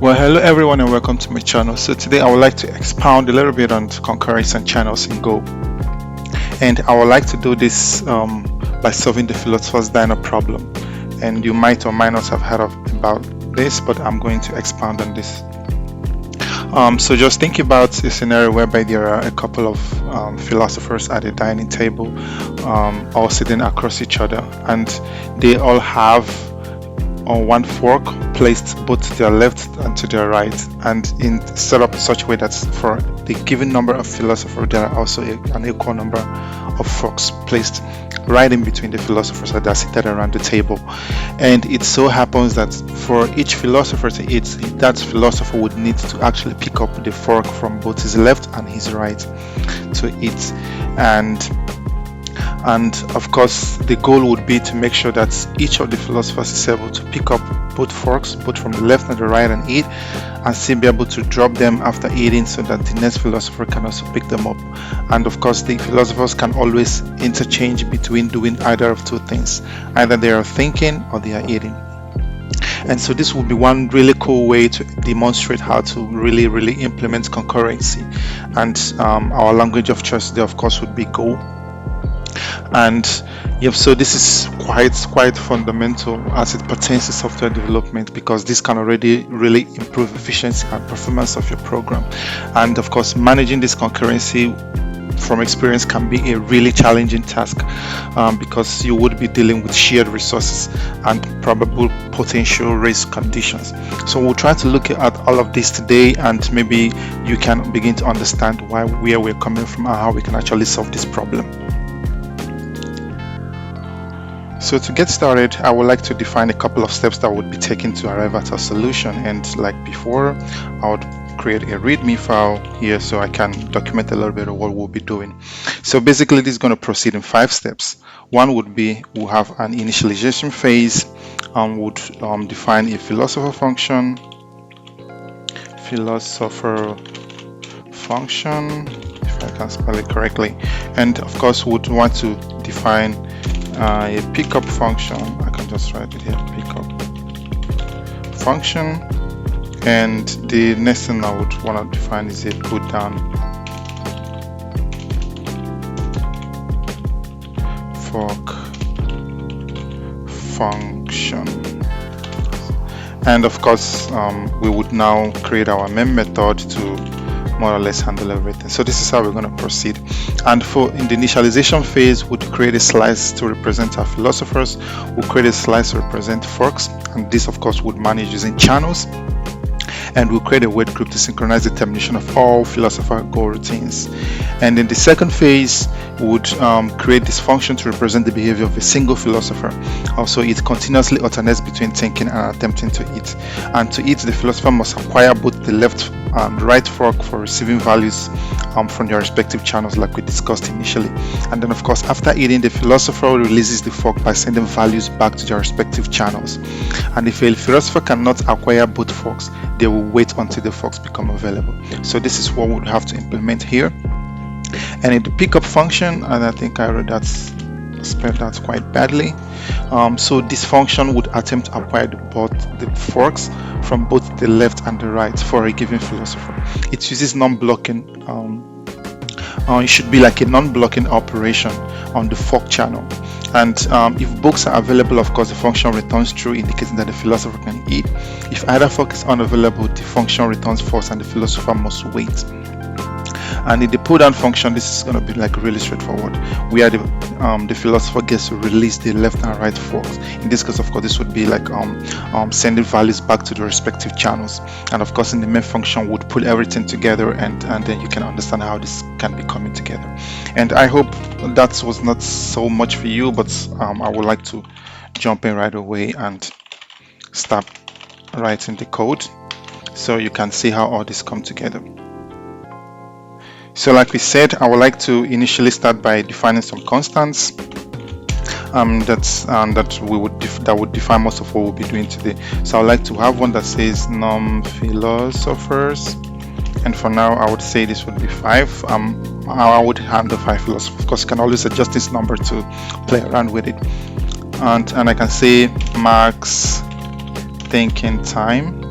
Well, hello everyone and welcome to my channel. So today I would like to expound a little bit on concurrency and channels in Go. And I would like to do this by solving the philosopher's diner problem. And you might or might not have heard about this, but I'm going to expound on this. So just think about a scenario whereby there are a couple of philosophers at a dining table, all sitting across each other, and they all have on one fork placed both to their left and to their right, and set up in such a way that for the given number of philosophers there are also an equal number of forks placed right in between the philosophers that are seated around the table. And it so happens that for each philosopher to eat, that philosopher would need to actually pick up the fork from both his left and his right to eat. And of course the goal would be to make sure that each of the philosophers is able to pick up both forks, both from the left and the right, and eat, and still be able to drop them after eating so that the next philosopher can also pick them up. And of course the philosophers can always interchange between doing either of two things: either they are thinking or they are eating. And so this would be one really cool way to demonstrate how to really implement concurrency. And our language of choice there of course would be Go. And yep, so this is quite fundamental as it pertains to software development, because this can already really improve efficiency and performance of your program. And of course managing this concurrency from experience can be a really challenging task, because you would be dealing with shared resources and probable potential race conditions. So we'll try to look at all of this today, and maybe you can begin to understand where we're coming from and how we can actually solve this problem. So to get started, I would like to define a couple of steps that would be taken to arrive at a solution. And like before, I would create a README file here so I can document a little bit of what we'll be doing. So basically this is going to proceed in 5 steps. One would be we'll have an initialization phase, and would define a philosopher function, if I can spell it correctly, and of course would want to define a pickup function. I can just write it here, pickup function. And the next thing I would want to define is a put down fork function. And of course we would now create our main method to more or less handle everything. So this is how we're going to proceed. And in the initialization phase, we'll create a slice to represent our philosophers. We'll create a slice to represent forks, and this of course would manage using channels. And we'll create a wait group to synchronize the termination of all philosopher goroutines. And in the second phase, we would create this function to represent the behavior of a single philosopher. Also, it continuously alternates between thinking and attempting to eat. And to eat, the philosopher must acquire both the left and right fork for receiving values from their respective channels, like we discussed initially. And then of course after eating, the philosopher releases the fork by sending values back to their respective channels. And if a philosopher cannot acquire both forks, they will wait until the forks become available. So this is what we would have to implement here. And in the pickup function, and I think I wrote that, spelled that quite badly. So this function would attempt to acquire both the forks from both the left and the right for a given philosopher. It uses non-blocking. It should be like a non-blocking operation on the fork channel. And if both are available, of course the function returns true, indicating that the philosopher can eat. If either fork is unavailable, the function returns false and the philosopher must wait. And in the pull down function, this is going to be like really straightforward, where the philosopher gets to release the left and right forks. In this case, of course, this would be like sending values back to the respective channels. And of course in the main function would pull everything together, and then you can understand how this can be coming together. And I hope that was not so much for you, but I would like to jump in right away and start writing the code so you can see how all this come together. So like we said, I would like to initially start by defining some constants that would define most of what we'll be doing today. So I would like to have one that says non-philosophers, and for now I would say this would be 5. I would handle 5 philosophers. Of course, you can always adjust this number to play around with it. And I can say max thinking time,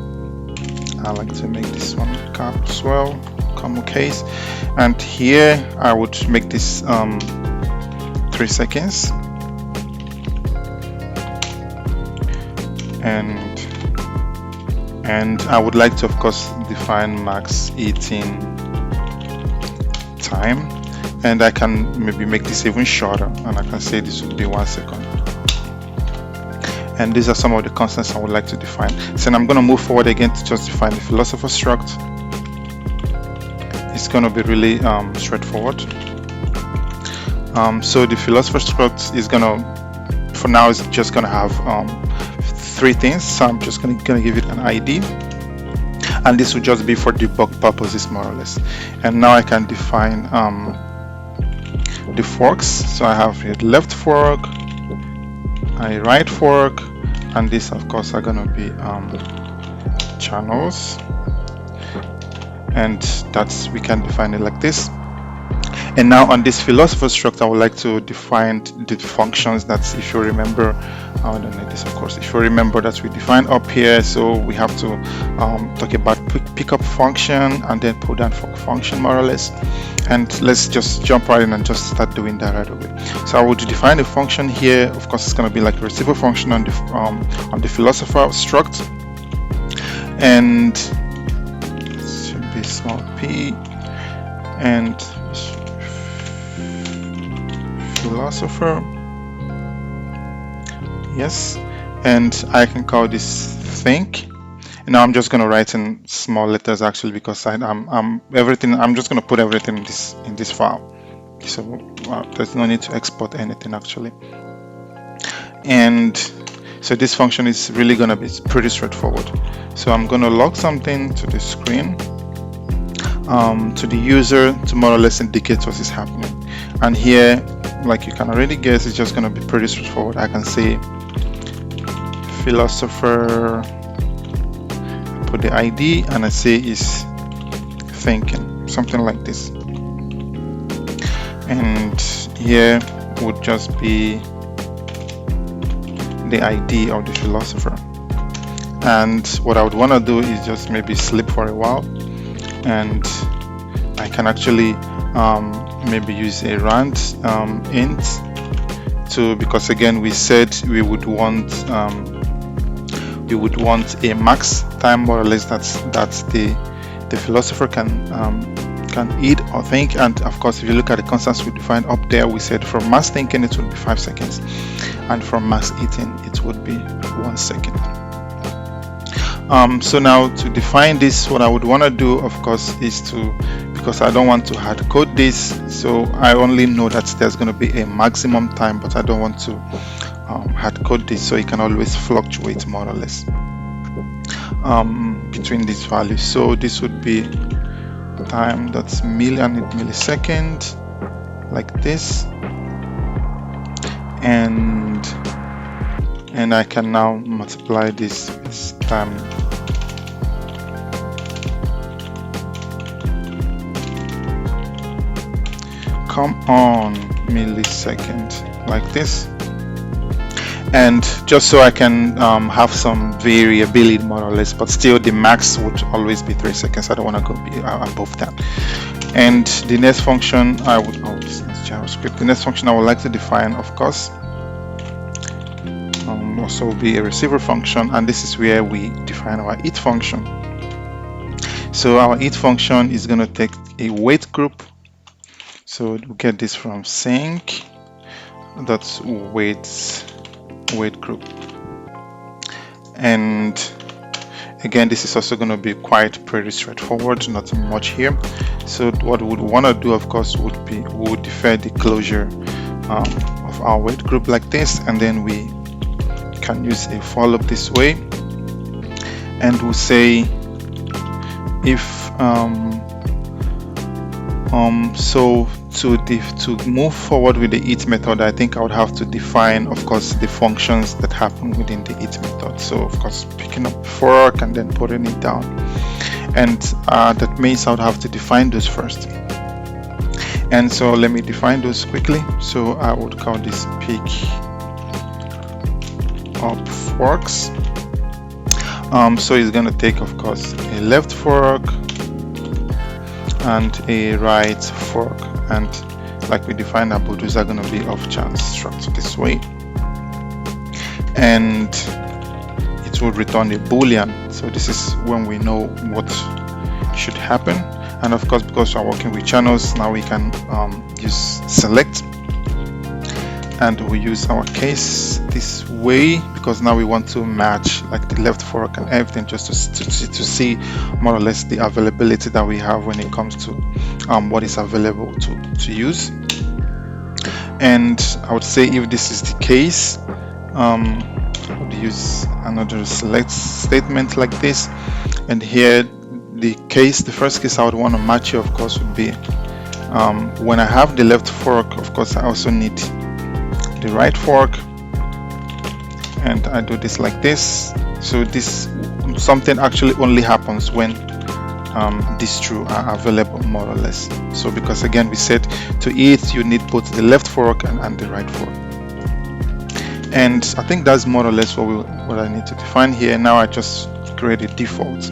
I like to make this one cap as well, comma case, and here I would make this 3 seconds, and I would like to of course define max eating time, and I can maybe make this even shorter, and I can say this would be 1 second. And these are some of the constants I would like to define. So I'm going to move forward again to just define the philosopher struct. It's going to be really straightforward. So the philosopher struct is going to, for now, it's just going to have 3 things. So I'm just going to give it an ID, and this will just be for debug purposes more or less. And now I can define the forks. So I have a left fork, a right fork, and these of course are going to be channels, and we can define it like this. And now on this philosopher struct, I would like to define the functions that, if you remember, I don't need this of course, if you remember that we defined up here. So we have to talk about pickup function and then pull down function more or less. And let's just jump right in and just start doing that right away. So I would define a function here. Of course, it's going to be like a receiver function on the philosopher struct, and it should be small p and philosopher. Yes, and I can call this think. And now I'm just going to write in small letters actually, because I'm just going to put everything in this file. So there's no need to export anything actually. And so this function is really going to be pretty straightforward. So I'm going to log something to the screen, to the user, to more or less indicate what is happening. And here, like you can already guess, it's just going to be pretty straightforward. I can say philosopher, put the ID, and I say is thinking, something like this. And here would just be the ID of the philosopher. And what I would want to do is just maybe sleep for a while, and I can actually maybe use a rand int to, because again we said we would want a max time more or less that's the philosopher can eat or think. And of course, if you look at the constants we defined up there, we said for max thinking it would be 5 seconds, and for max eating it would be 1 second. So now to define this, what I would want to do of course is to, because I don't want to hard code this, so I only know that there's going to be a maximum time, but I don't want to hard code this, so it can always fluctuate more or less between these values. So this would be time that's millisecond, like this, and I can now multiply this with time. Come on, millisecond, like this. And just so I can have some variability more or less, but still the max would always be 3 seconds. I don't want to go above that. And the next function I would, this is JavaScript. The next function I would like to define, of course, also be a receiver function, and this is where we define our eat function. So our eat function is going to take a weight group. So we get this from sync, that's weight group. And again, this is also going to be pretty straightforward, not much here. So what we would want to do, of course, would be we would defer the closure of our weight group like this, and then we can use a for loop this way, and we'll say if so to move forward with the eat method, I think I would have to define, of course, the functions that happen within the eat method. So of course, picking up fork and then putting it down, and that means I would have to define those first. And so let me define those quickly. So I would call this pick up forks. So it's going to take, of course, a left fork and a right fork, and like we defined above, those are going to be of chance structured this way, and it will return a boolean. So this is when we know what should happen. And of course, because we are working with channels, now we can use select, and we use our case this way because now we want to match like the left fork and everything, just to see more or less the availability that we have when it comes to what is available to use. And I would say if this is the case, I would use another select statement like this, and here the first case I would want to match here, of course, would be when I have the left fork, of course I also need the right fork, and I do this like this. So this something actually only happens when these two are available, more or less. So because again we said to eat you need both the left fork and the right fork, and I think that's more or less what I need to define here. Now I just create a default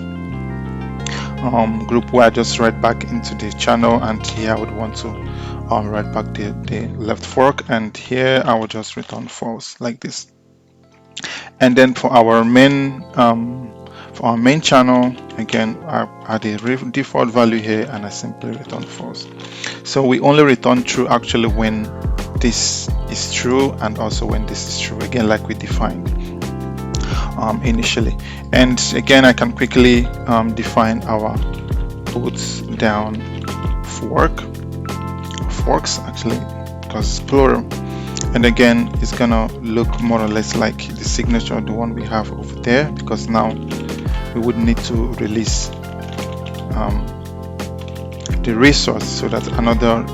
group where I just write back into the channel, and here I would want to write back the left fork, and here I will just return false like this. And then for our main channel, again I add a default value here, and I simply return false. So we only return true actually when this is true, and also when this is true, again like we defined initially. And again I can quickly define our put down forks actually, because it's plural, and again it's gonna look more or less like the signature, the one we have over there, because now we would need to release the resource so that another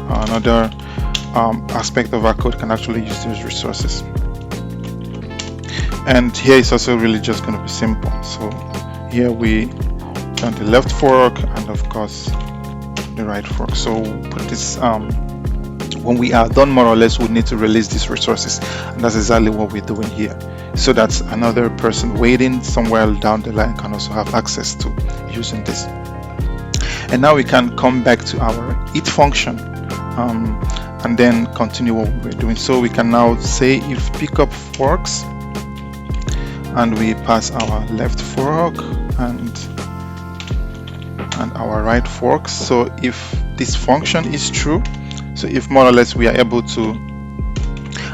aspect of our code can actually use those resources. And here it's also really just going to be simple. So here we turn the left fork and of course the right fork. So put this when we are done, more or less, we need to release these resources, and that's exactly what we're doing here, so that another person waiting somewhere down the line can also have access to using this. And now we can come back to our eat function and then continue what we're doing. So we can now say if pickup forks, and we pass our left fork and our right forks. So if this function is true, so if more or less we are able to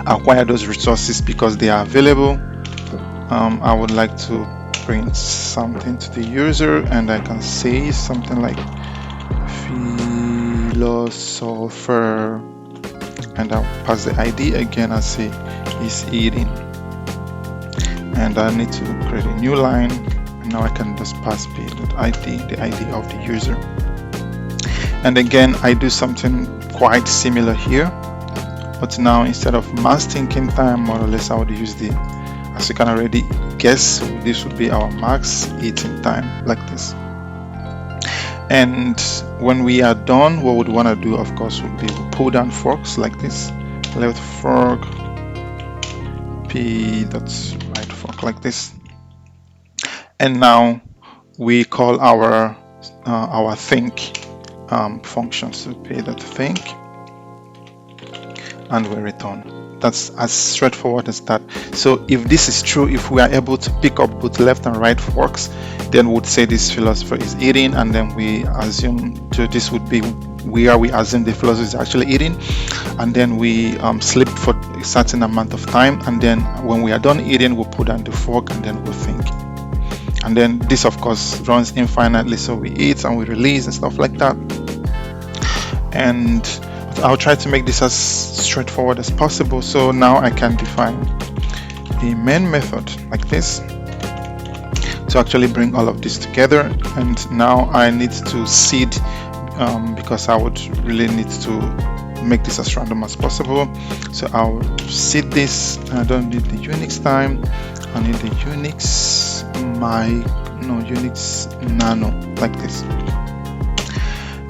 acquire those resources because they are available, I would like to print something to the user, and I can say something like philosopher, and I'll pass the ID again. I say is eating, and I need to create a new line, and now I can just pass p.id, the ID of the user. And again I do something quite similar here, but now instead of mass thinking time, more or less I would use the, as you can already guess, so this would be our max eating time like this. And when we are done, what we'd want to do, of course, would be pull down forks like this, left fork p that's right fork like this. And now we call our think function, so p.think, and we return. That's as straightforward as that. So if this is true, if we are able to pick up both left and right forks, then we would say this philosopher is eating, and then we assume, so this would be where we assume the philosopher is actually eating, and then we sleep for a certain amount of time, and then when we are done eating, we'll put down the fork, and then we'll think. And then this of course runs infinitely, so we eat and we release and stuff like that. And I'll try to make this as straightforward as possible. So now I can define the main method like this to actually bring all of this together. And now I need to seed, because I would really need to make this as random as possible. So I'll seed this. I don't need the Unix time, I need the Unix Unix nano like this.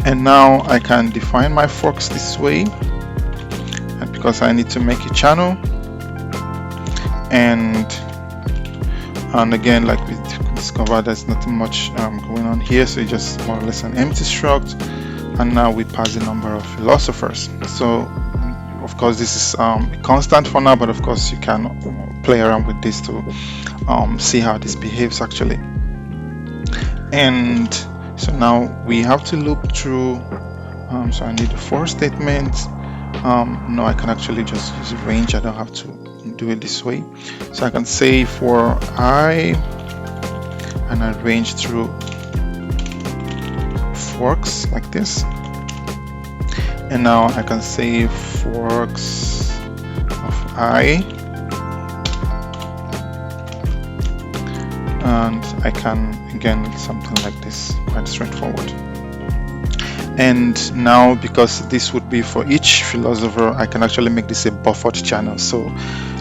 And now I can define my forks this way, and because I need to make a channel, and And again, like we discovered, there's nothing much going on here, so it's just more or less an empty struct. And now we pass the number of philosophers. So of course this is constant for now, but of course you can play around with this to see how this behaves actually. And so now we have to loop through, so I need a for statement. No, I can actually just use a range. I don't have to do it this way. So I can say for I, and I range through forks like this. And now I can say forks of I, and I can again something like this, quite straightforward. And now, because this would be for each philosopher, I can actually make this a buffered channel. So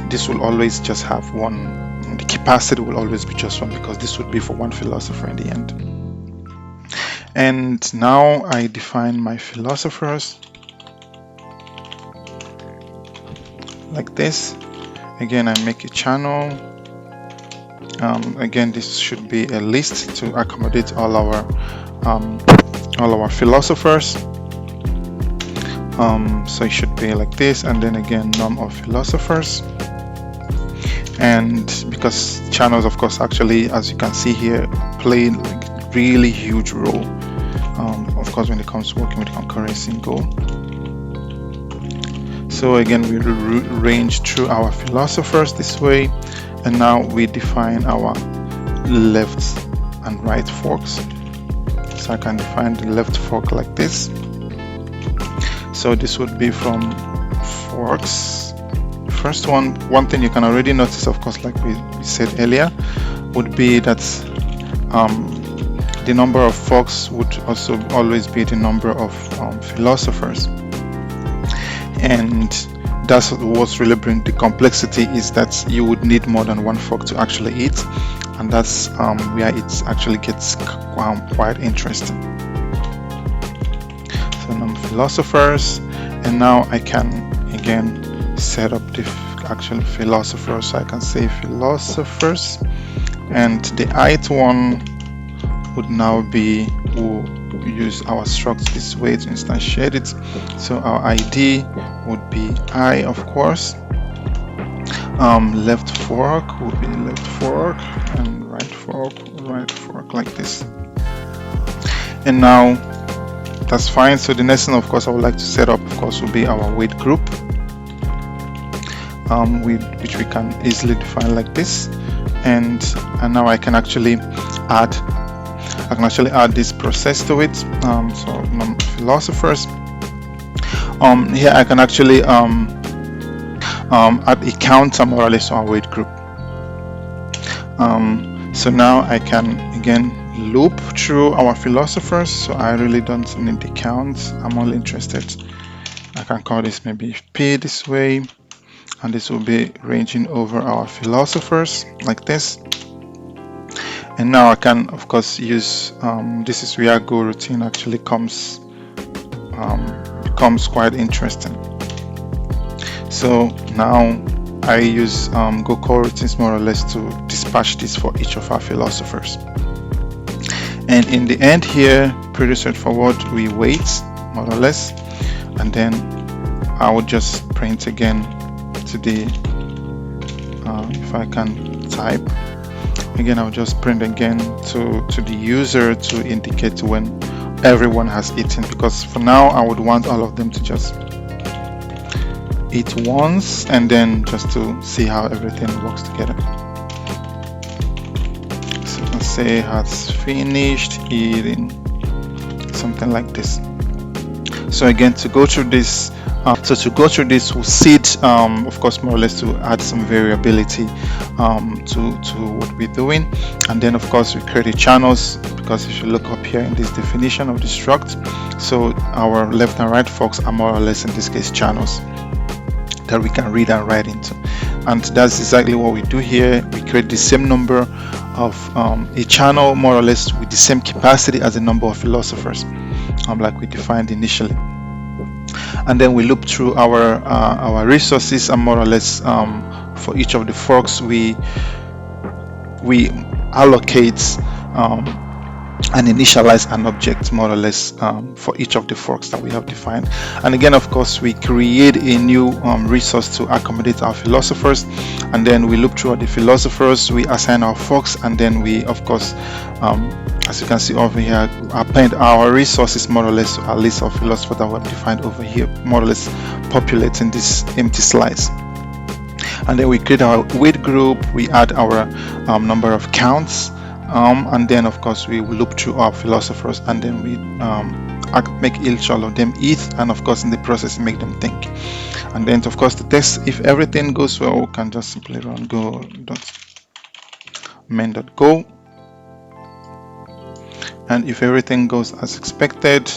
this will always just have one, the capacity will always be just one, because this would be for one philosopher in the end. And now I define my philosophers like this. Again, I make a channel. Again, this should be a list to accommodate all our philosophers. So it should be like this, and then again num of philosophers. And because channels, of course, actually, as you can see here, play like really huge role, of course, when it comes to working with concurrency in Go. So again, we range through our philosophers this way, and now we define our left and right forks. So I can define the left fork like this. So this would be from forks. First one thing you can already notice, of course, like we said earlier, would be that the number of forks would also always be the number of philosophers. And that's what's really bring the complexity, is that you would need more than one fork to actually eat, and that's where it actually gets quite interesting. So num philosophers, and now I can again set up the actual philosophers. So I can say philosophers, and the ith one would now be, we'll use our struct this way to instantiate it. So our ID would be I, of course. Left fork would be left fork, and right fork like this. And now that's fine. So the next thing, of course, I would like to set up, of course, will be our weight group, which we can easily define like this. And now I can actually add this process to it. So num philosophers. Here I can actually add a counter more or less to our weight group. So now I can again loop through our philosophers. So I really don't need the count. I'm only interested. I can call this maybe P this way, and this will be ranging over our philosophers like this. And now I can, of course, use this is where Goroutine actually becomes quite interesting. So now I use Goroutines more or less to dispatch this for each of our philosophers. And in the end here, pretty straightforward, we wait more or less, and then I would just print again to the if I can type again, I'll just print again to the user to indicate when everyone has eaten, because for now I would want all of them to just eat once, and then just to see how everything works together. So let's say has finished eating, something like this. So again, to go through this, we'll seed, of course, more or less to add some variability to what we're doing. And then, of course, we create channels, because if you look up here in this definition of the struct, so our left and right forks are more or less, in this case, channels that we can read and write into. And that's exactly what we do here. We create the same number of a channel, more or less with the same capacity as the number of philosophers, like we defined initially. And then we loop through our resources, and more or less for each of the forks we we allocate and initialize an object more or less for each of the forks that we have defined. And again, of course, we create a new resource to accommodate our philosophers, and then we look through the philosophers, we assign our forks, and then we, of course, as you can see over here, append our resources more or less to our list of philosophers that we have defined over here, more or less populating this empty slice. And then we create our weight group, we add our number of counts, and then of course we will loop through our philosophers, and then we make each of them eat, and of course in the process make them think. And then of course to test if everything goes well, we can just simply run go.main.go, and if everything goes as expected,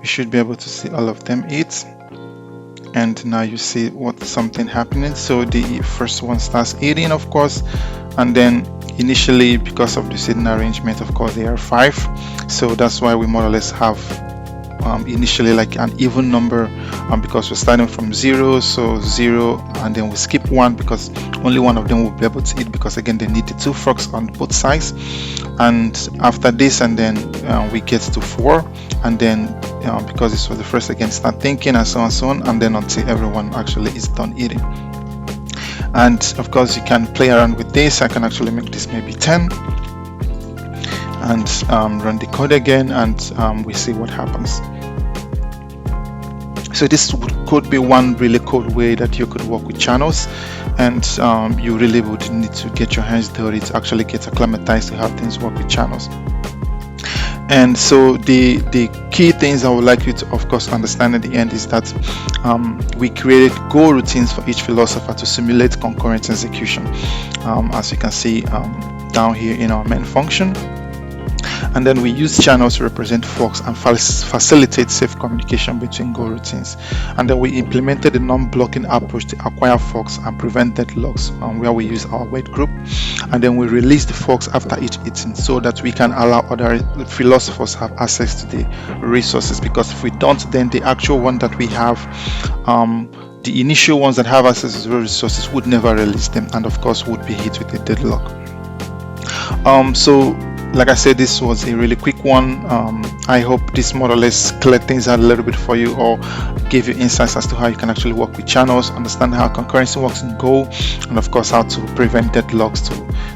you should be able to see all of them eat. And now you see what something happening. So the first one starts eating, of course, and then initially, because of the seating arrangement, of course, there are 5, so that's why we more or less have initially like an even number, because we're starting from 0, so 0, and then we skip 1 because only one of them will be able to eat, because again they need the 2 forks on both sides. And after this, and then we get to 4, and then because this was the first, again start thinking, and so on, and then until everyone actually is done eating. And of course you can play around with this. I can actually make this maybe 10 and run the code again, and we see what happens. So this could be one really cool way that you could work with channels, and you really would need to get your hands dirty to actually get acclimatized to how things work with channels. And so the key things I would like you to, of course, understand at the end is that we created goroutines for each philosopher to simulate concurrent execution, as you can see down here in our main function. And then we use channels to represent forks and facilitate safe communication between goroutines. And then we implemented a non-blocking approach to acquire forks and prevent deadlocks, where we use our weight group. And then we release the forks after each eating, so that we can allow other philosophers have access to the resources, because if we don't, then the actual one that we have, the initial ones that have access to the resources would never release them, and of course would be hit with a deadlock. So like I said, this was a really quick one. I hope this more or less cleared things out a little bit for you, or give you insights as to how you can actually work with channels, understand how concurrency works in Go, and of course how to prevent deadlocks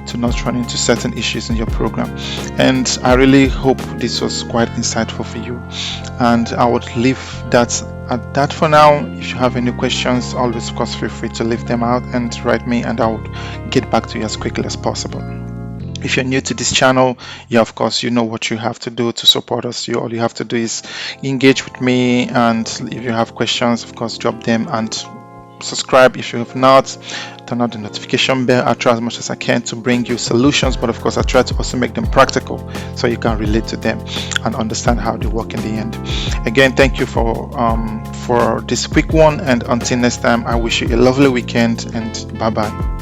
to not run into certain issues in your program. And I really hope this was quite insightful for you, and I would leave that at that for now. If you have any questions, always of course feel free to leave them out and write me, and I would get back to you as quickly as possible. If you're new to this channel, yeah, of course, you know what you have to do to support us. All you have to do is engage with me, and if you have questions, of course, drop them, and subscribe if you have not. Turn on the notification bell. I try as much as I can to bring you solutions, but of course I try to also make them practical so you can relate to them and understand how they work in the end. Again, thank you for this quick one, and until next time, I wish you a lovely weekend, and bye bye.